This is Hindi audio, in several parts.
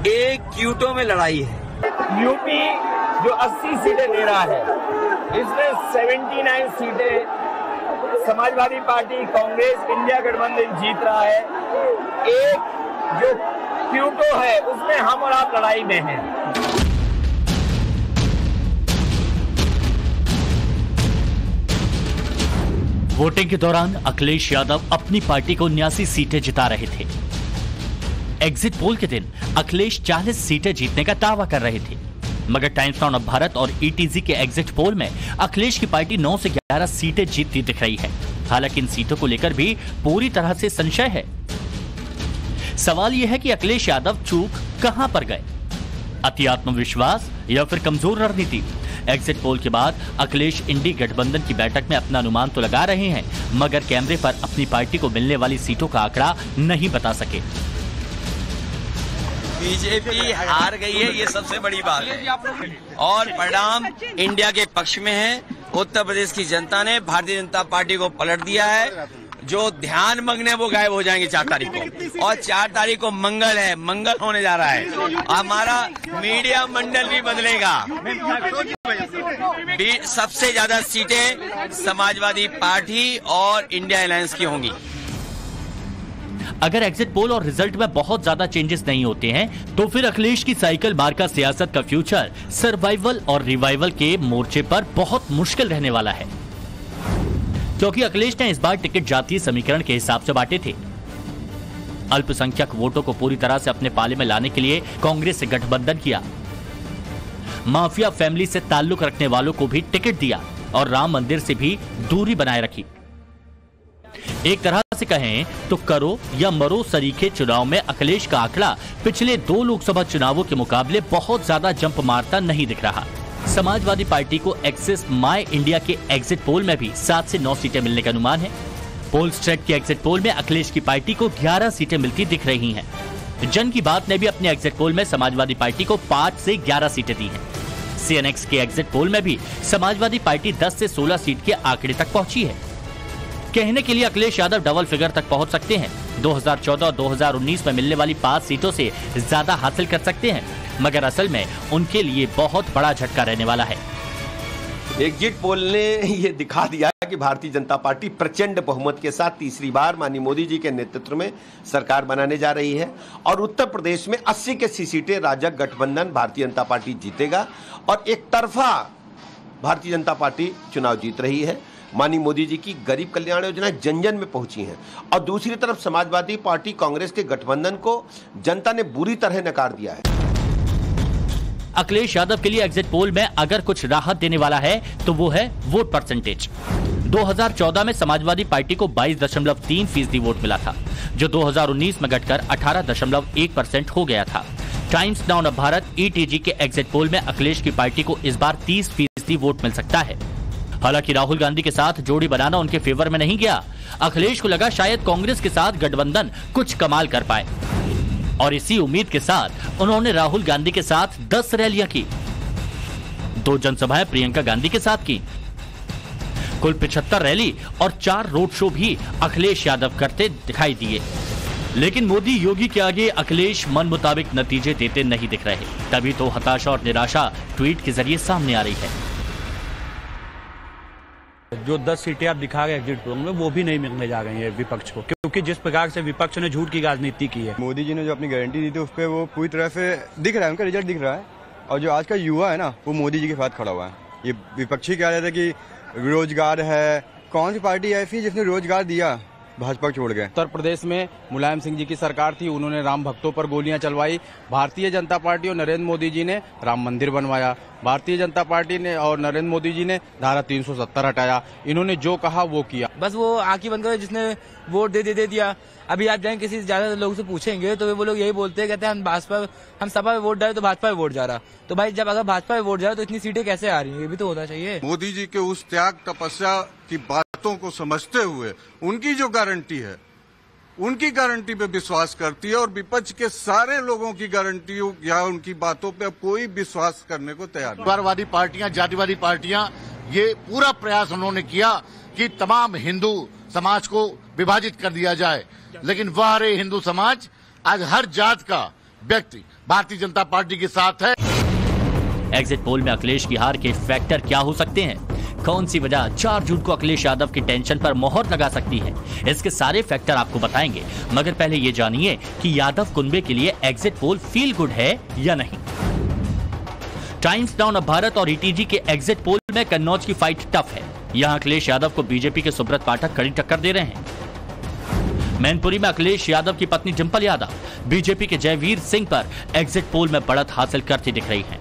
एक क्यूटो में लड़ाई है। यूपी जो 80 सीटें दे रहा है, इसमें 79 सीटें समाजवादी पार्टी, कांग्रेस, इंडिया गठबंधन जीत रहा है। एक जो क्यूटो है उसमें हम और आप लड़ाई में हैं। वोटिंग के दौरान अखिलेश यादव अपनी पार्टी को 79 सीटें जिता रहे थे। एग्जिट पोल के दिन अखिलेश 40 सीटें जीतने का दावा कर रहे थे, मगर टाइम्स नाउ भारत और ईटीजी के एग्जिट पोल में अखिलेश की पार्टी 9 से 11 सीटें जीतती दिख रही है। हालांकि इन सीटों को लेकर भी पूरी तरह से संशय है। सवाल यह है कि अखिलेश यादव चूक कहां पर गए? अति आत्मविश्वास या फिर कमजोर रणनीति? एग्जिट पोल के बाद अखिलेश इंडी गठबंधन की बैठक में अपना अनुमान तो लगा रहे हैं, मगर कैमरे पर अपनी पार्टी को मिलने वाली सीटों का आंकड़ा नहीं बता सके। बीजेपी हार गई है, ये सबसे बड़ी बात है, और परिणाम इंडिया के पक्ष में है। उत्तर प्रदेश की जनता ने भारतीय जनता पार्टी को पलट दिया है। जो ध्यान मग्न है वो गायब हो जाएंगे 4 तारीख को, और 4 तारीख को मंगल है, मंगल होने जा रहा है। हमारा मीडिया मंडल भी बदलेगा। सबसे ज्यादा सीटें समाजवादी पार्टी और इंडिया अलायंस की होंगी। अगर एग्जिट पोल और रिजल्ट में बहुत ज्यादा चेंजेस नहीं होते हैं तो फिर अखिलेश की साइकिल मार्का सियासत का फ्यूचर सर्वाइवल और रिवाइवल के मोर्चे पर बहुत मुश्किल रहने वाला है, क्योंकि अखिलेश ने इस बार टिकट जातीय समीकरण के हिसाब से बांटे थे। अल्पसंख्यक वोटों को पूरी तरह से अपने पाले में लाने के लिए कांग्रेस से गठबंधन किया, माफिया फैमिली से ताल्लुक रखने वालों को भी टिकट दिया और राम मंदिर से भी दूरी बनाए रखी। एक तरह से कहें तो करो या मरो सरीखे चुनाव में अखिलेश का आंकड़ा पिछले 2 लोकसभा चुनावों के मुकाबले बहुत ज्यादा जंप मारता नहीं दिख रहा। समाजवादी पार्टी को एक्सिस माई इंडिया के एग्जिट पोल में भी 7 से 9 सीटें मिलने का अनुमान है। पोल स्ट्रेट के एग्जिट पोल में अखिलेश की पार्टी को 11 सीटें मिलती दिख रही हैं। जन की बात ने भी अपने एग्जिट पोल में समाजवादी पार्टी को 5 से 11 सीटें दी हैं। सीएनएक्स के एग्जिट पोल में भी समाजवादी पार्टी 10 से 16 सीट के आंकड़े तक पहुंची है। कहने के लिए अखिलेश यादव डबल फिगर तक पहुंच सकते हैं, 2014 और 2019 में मिलने वाली 5 सीटों से ज्यादा हासिल कर सकते हैं, मगर असल में उनके लिए बहुत बड़ा झटका रहने वाला है। एग्जिट पोल ने यह दिखा दिया कि भारतीय जनता पार्टी प्रचंड बहुमत के साथ तीसरी बार माननीय मोदी जी के नेतृत्व में सरकार बनाने जा रही है, और उत्तर प्रदेश में 80 के 80 सीटें राजग गठबंधन भारतीय जनता पार्टी जीतेगा, और एक तरफा भारतीय जनता पार्टी चुनाव जीत रही है। माननीय मोदी जी की गरीब कल्याण योजना जन जन में पहुंची है, और दूसरी तरफ समाजवादी पार्टी कांग्रेस के गठबंधन को जनता ने बुरी तरह नकार दिया है। अखिलेश यादव के लिए एग्जिट पोल में अगर कुछ राहत देने वाला है तो वो है वोट परसेंटेज। 2014 में समाजवादी पार्टी को 22.3% वोट मिला था, जो 2019 में घटकर 18.1% हो गया था। टाइम्स नाउ भारत ईटीजी के एग्जिट पोल में अखिलेश की पार्टी को इस बार 30% वोट मिल सकता है। हालांकि राहुल गांधी के साथ जोड़ी बनाना उनके फेवर में नहीं गया। अखिलेश को लगा शायद कांग्रेस के साथ गठबंधन कुछ कमाल कर पाए, और इसी उम्मीद के साथ उन्होंने राहुल गांधी के साथ 10 रैलियां की, 2 जनसभाएं प्रियंका गांधी के साथ की, कुल 75 रैली और 4 रोड शो भी अखिलेश यादव करते दिखाई दिए। लेकिन मोदी योगी के आगे अखिलेश मन मुताबिक नतीजे देते नहीं दिख रहे। तभी तो हताशा और निराशा ट्वीट के जरिए सामने आ रही है। जो 10 सीटें आप दिखा गए एग्जिट पोल में, वो भी नहीं मिलने जा रही है विपक्ष को, क्योंकि जिस प्रकार से विपक्ष ने झूठ की राजनीति की है। मोदी जी ने जो अपनी गारंटी दी थी उस पर वो पूरी तरह से दिख रहा है, उनका रिजल्ट दिख रहा है। और जो आज का युवा है ना, वो मोदी जी के साथ खड़ा हुआ है। ये विपक्षी कह रहे थे कि रोजगार है, कौन सी पार्टी ऐसी है जिसने रोजगार दिया? भाजपा छोड़ गए। उत्तर प्रदेश में मुलायम सिंह जी की सरकार थी, उन्होंने राम भक्तों पर गोलियां चलवाई। भारतीय जनता पार्टी और नरेंद्र मोदी जी ने राम मंदिर बनवाया। भारतीय जनता पार्टी ने और नरेंद्र मोदी जी ने धारा 370 हटाया। इन्होंने जो कहा वो किया। बस वो आंखें बंद कर जिसने वोट दे दिया। अभी आप जाएंगे किसी ज्यादा लोगों से पूछेंगे तो वो लोग यही बोलते हैं, कहते हैं हम सपा में वोट डाले तो भाजपा में वोट जा रहा। तो भाई जब अगर भाजपा में वोट जा रहा तो इतनी सीटें कैसे आ रही है? ये भी तो होना चाहिए। मोदी जी के उस त्याग तपस्या की बातों को समझते हुए उनकी जो गारंटी है, उनकी गारंटी पे विश्वास करती है, और विपक्ष के सारे लोगों की गारंटियों या उनकी बातों पे कोई विश्वास करने को तैयार नहीं। परिवारवादी पार्टियां, जातिवादी पार्टियां, ये पूरा प्रयास उन्होंने किया कि तमाम हिंदू समाज को विभाजित कर दिया जाए, लेकिन वह रे हिंदू समाज आज हर जात का व्यक्ति भारतीय जनता पार्टी के साथ है। एग्जिट पोल में अखिलेश की हार के फैक्टर क्या हो सकते हैं? कौन सी वजह 4 जून को अखिलेश यादव की टेंशन पर मोहर लगा सकती है? इसके सारे फैक्टर आपको बताएंगे, मगर पहले ये जानिए कि यादव कुनबे के लिए एग्जिट पोल फील गुड है या नहीं। टाइम्स नाउ नव भारत और ईटीजी के एग्जिट पोल में कन्नौज की फाइट टफ है। यहां अखिलेश यादव को बीजेपी के सुब्रत पाठक कड़ी टक्कर दे रहे हैं। मैनपुरी में अखिलेश यादव की पत्नी डिंपल यादव बीजेपी के जयवीर सिंह पर एग्जिट पोल में बढ़त हासिल करती दिख रही हैं।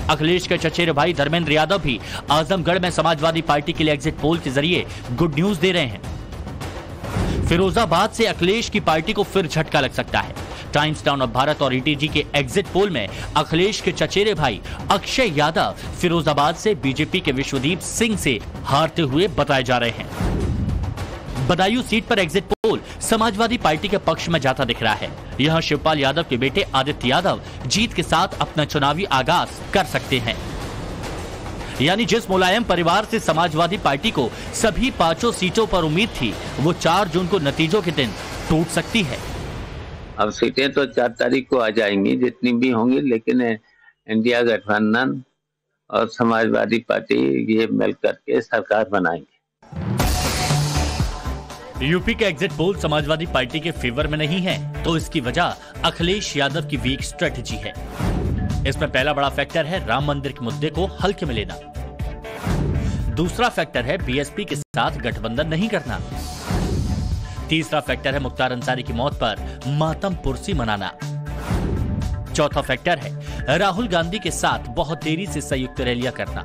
अखिलेश के चचेरे भाई धर्मेंद्र यादव भी आजमगढ़ में समाजवादी पार्टी के लिए एग्जिट पोल के जरिए गुड न्यूज दे रहे हैं। फिरोजाबाद से अखिलेश की पार्टी को फिर झटका लग सकता है। टाइम्स नाउ नव भारत और ईटीजी के एग्जिट पोल में अखिलेश के चचेरे भाई अक्षय यादव फिरोजाबाद से बीजेपी के विश्वदीप सिंह से हारते हुए बताए जा रहे हैं। बदायूं सीट पर एग्जिट पोल समाजवादी पार्टी के पक्ष में जाता दिख रहा है। यहां शिवपाल यादव के बेटे आदित्य यादव जीत के साथ अपना चुनावी आगाज कर सकते हैं। यानी जिस मुलायम परिवार से समाजवादी पार्टी को सभी 5 सीटों पर उम्मीद थी, वो 4 जून को नतीजों के दिन टूट सकती है। अब सीटें तो 4 तारीख को आ जाएंगी, जितनी भी होंगी, लेकिन इंडिया गठबंधन और समाजवादी पार्टी ये मिल करके सरकार बनाएंगे। यूपी के एग्जिट पोल समाजवादी पार्टी के फेवर में नहीं है, तो इसकी वजह अखिलेश यादव की वीक स्ट्रेटजी है। इसमें पहला बड़ा फैक्टर है राम मंदिर के मुद्दे को हल्के में लेना। दूसरा फैक्टर है बीएसपी के साथ गठबंधन नहीं करना। तीसरा फैक्टर है मुख्तार अंसारी की मौत पर मातम पुरसी मनाना। चौथा फैक्टर है राहुल गांधी के साथ बहुत देरी से संयुक्त रैलियां करना।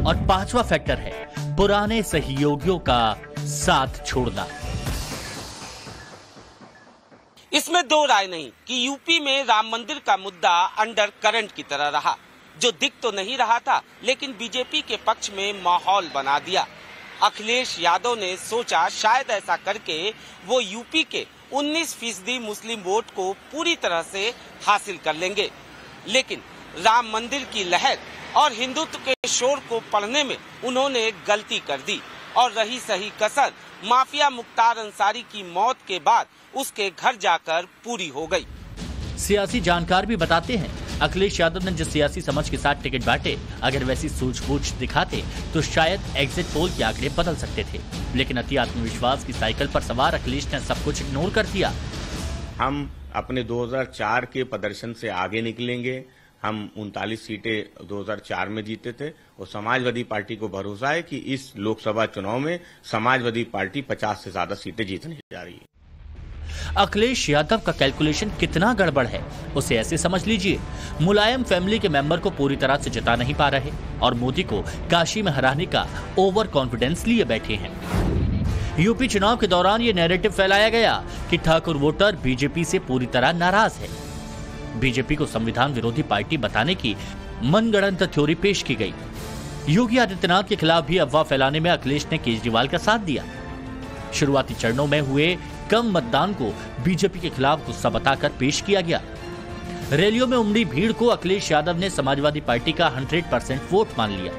और 5वां फैक्टर है पुराने सहयोगियों का साथ छोड़ना। इसमें दो राय नहीं कि यूपी में राम मंदिर का मुद्दा अंडर करंट की तरह रहा, जो दिख तो नहीं रहा था, लेकिन बीजेपी के पक्ष में माहौल बना दिया। अखिलेश यादव ने सोचा शायद ऐसा करके वो यूपी के 19% मुस्लिम वोट को पूरी तरह से हासिल कर लेंगे, लेकिन राम मंदिर की लहर और हिंदुत्व के शोर को पढ़ने में उन्होंने गलती कर दी और रही सही कसर माफिया मुख्तार अंसारी की मौत के बाद उसके घर जाकर पूरी हो गई। सियासी जानकार भी बताते हैं अखिलेश यादव ने जिस सियासी समझ के साथ टिकट बांटे, अगर वैसी सूझबूझ दिखाते तो शायद एग्जिट पोल के आंकड़े बदल सकते थे, लेकिन अति आत्मविश्वास की साइकिल पर सवार अखिलेश ने सब कुछ इग्नोर कर दिया। हम अपने 2004 के प्रदर्शन से आगे निकलेंगे। हम 39 सीटें 2004 में जीते थे और समाजवादी पार्टी को भरोसा है कि इस लोकसभा चुनाव में समाजवादी पार्टी 50 से ज्यादा सीटें जीतने जा रही है। अखिलेश यादव का कैलकुलेशन कितना गड़बड़ है उसे ऐसे समझ लीजिए, मुलायम फैमिली के मेंबर को पूरी तरह से जिता नहीं पा रहे और मोदी को काशी में हराने का ओवर कॉन्फिडेंस लिए बैठे हैं। यूपी चुनाव के दौरान ये नैरेटिव फैलाया गया कि ठाकुर वोटर बीजेपी से पूरी तरह नाराज है। बीजेपी को संविधान विरोधी पार्टी बताने की मनगढ़ंत थ्योरी पेश की गई। योगी आदित्यनाथ के खिलाफ भी अफवाह फैलाने में अखिलेश ने केजरीवाल का साथ दिया। शुरुआती चरणों में हुए कम मतदान को बीजेपी के खिलाफ गुस्सा बताकर पेश किया गया। रैलियों में उमड़ी भीड़ को अखिलेश यादव ने समाजवादी पार्टी का 100% वोट मान लिया।